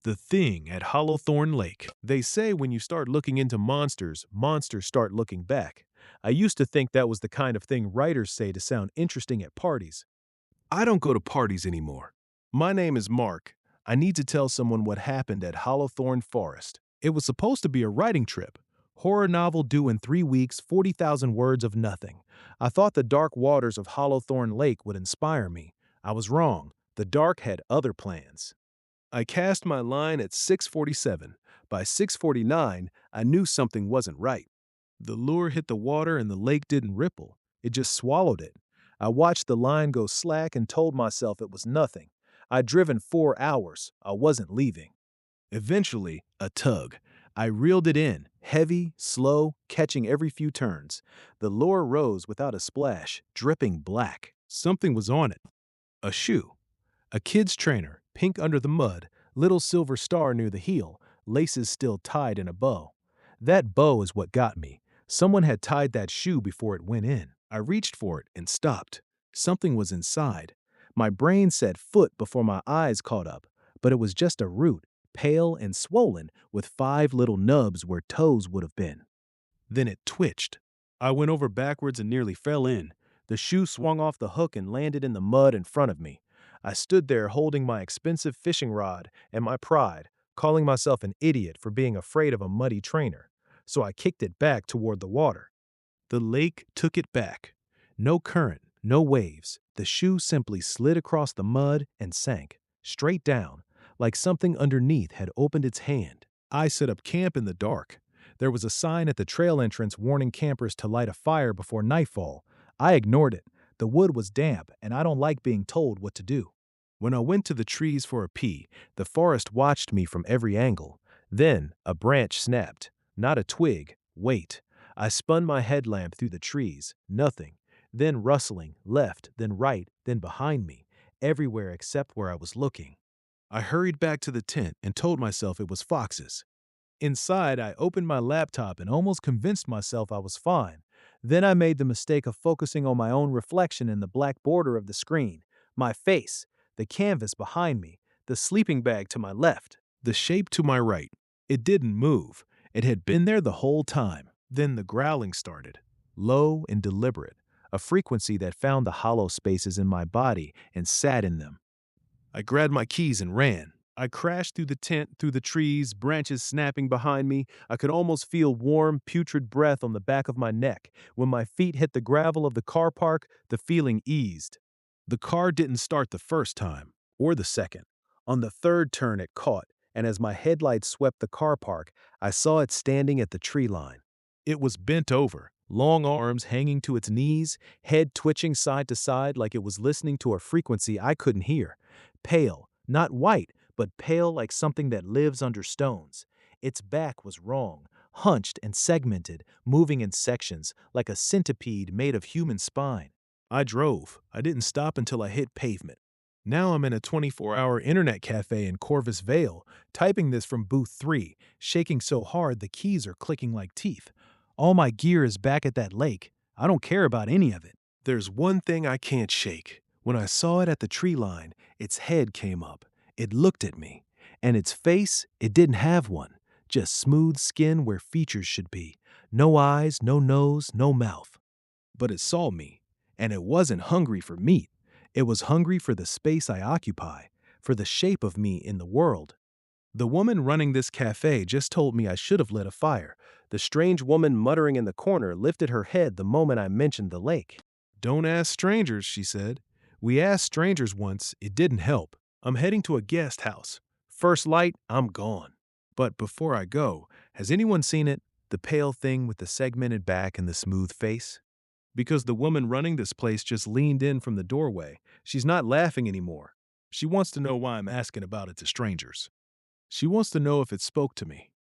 The Thing at Thorn Lake. They say when you start looking into monsters, monsters start looking back. I used to think that was the kind of thing writers say to sound interesting at parties. I don't go to parties anymore. My name is Mark. I need to tell someone what happened at Thorn Forest. It was supposed to be a writing trip. Horror novel due in 3 weeks, 40,000 words of nothing. I thought the dark waters of Thorn Lake would inspire me. I was wrong. The dark had other plans. I cast my line at 6:47. By 6:49, I knew something wasn't right. The lure hit the water and the lake didn't ripple. It just swallowed it. I watched the line go slack and told myself it was nothing. I'd driven 4 hours. I wasn't leaving. Eventually, a tug. I reeled it in, heavy, slow, catching every few turns. The lure rose without a splash, dripping black. Something was on it. A shoe. A kid's trainer, pink under the mud, little silver star near the heel, laces still tied in a bow. That bow is what got me. Someone had tied that shoe before it went in. I reached for it and stopped. Something was inside. My brain said foot before my eyes caught up, but it was just a root, pale and swollen, with 5 little nubs where toes would have been. Then it twitched. I went over backwards and nearly fell in. The shoe swung off the hook and landed in the mud in front of me. I stood there holding my expensive fishing rod and my pride, calling myself an idiot for being afraid of a muddy trainer. So I kicked it back toward the water. The lake took it back. No current, no waves. The shoe simply slid across the mud and sank, straight down, like something underneath had opened its hand. I set up camp in the dark. There was a sign at the trail entrance warning campers to light a fire before nightfall. I ignored it. The wood was damp, and I don't like being told what to do. When I went to the trees for a pee, the forest watched me from every angle. Then a branch snapped. Not a twig. Wait. I spun my headlamp through the trees. Nothing. Then rustling, left, then right, then behind me, everywhere except where I was looking. I hurried back to the tent and told myself it was foxes. Inside, I opened my laptop and almost convinced myself I was fine. Then I made the mistake of focusing on my own reflection in the black border of the screen. My face, the canvas behind me, the sleeping bag to my left, the shape to my right. It didn't move. It had been there the whole time. Then the growling started, low and deliberate, a frequency that found the hollow spaces in my body and sat in them. I grabbed my keys and ran. I crashed through the tent, through the trees, branches snapping behind me. I could almost feel warm, putrid breath on the back of my neck. When my feet hit the gravel of the car park, the feeling eased. The car didn't start the first time, or the second. On the third turn it caught, and as my headlights swept the car park, I saw it standing at the tree line. It was bent over, long arms hanging to its knees, head twitching side to side like it was listening to a frequency I couldn't hear. Pale, not white, but pale like something that lives under stones. Its back was wrong, hunched and segmented, moving in sections, like a centipede made of human spine. I drove. I didn't stop until I hit pavement. Now I'm in a 24-hour internet cafe in Corvus Vale, typing this from booth 3, shaking so hard the keys are clicking like teeth. All my gear is back at that lake. I don't care about any of it. There's one thing I can't shake. When I saw it at the tree line, its head came up. It looked at me. And its face, it didn't have one. Just smooth skin where features should be. No eyes, no nose, no mouth. But it saw me. And it wasn't hungry for meat. It was hungry for the space I occupy, for the shape of me in the world. The woman running this cafe just told me I should have lit a fire. The strange woman muttering in the corner lifted her head the moment I mentioned the lake. "Don't ask strangers," she said. "We asked strangers once. It didn't help. I'm heading to a guest house. First light, I'm gone." But before I go, has anyone seen it? The pale thing with the segmented back and the smooth face? Because the woman running this place just leaned in from the doorway. She's not laughing anymore. She wants to know why I'm asking about it to strangers. She wants to know if it spoke to me.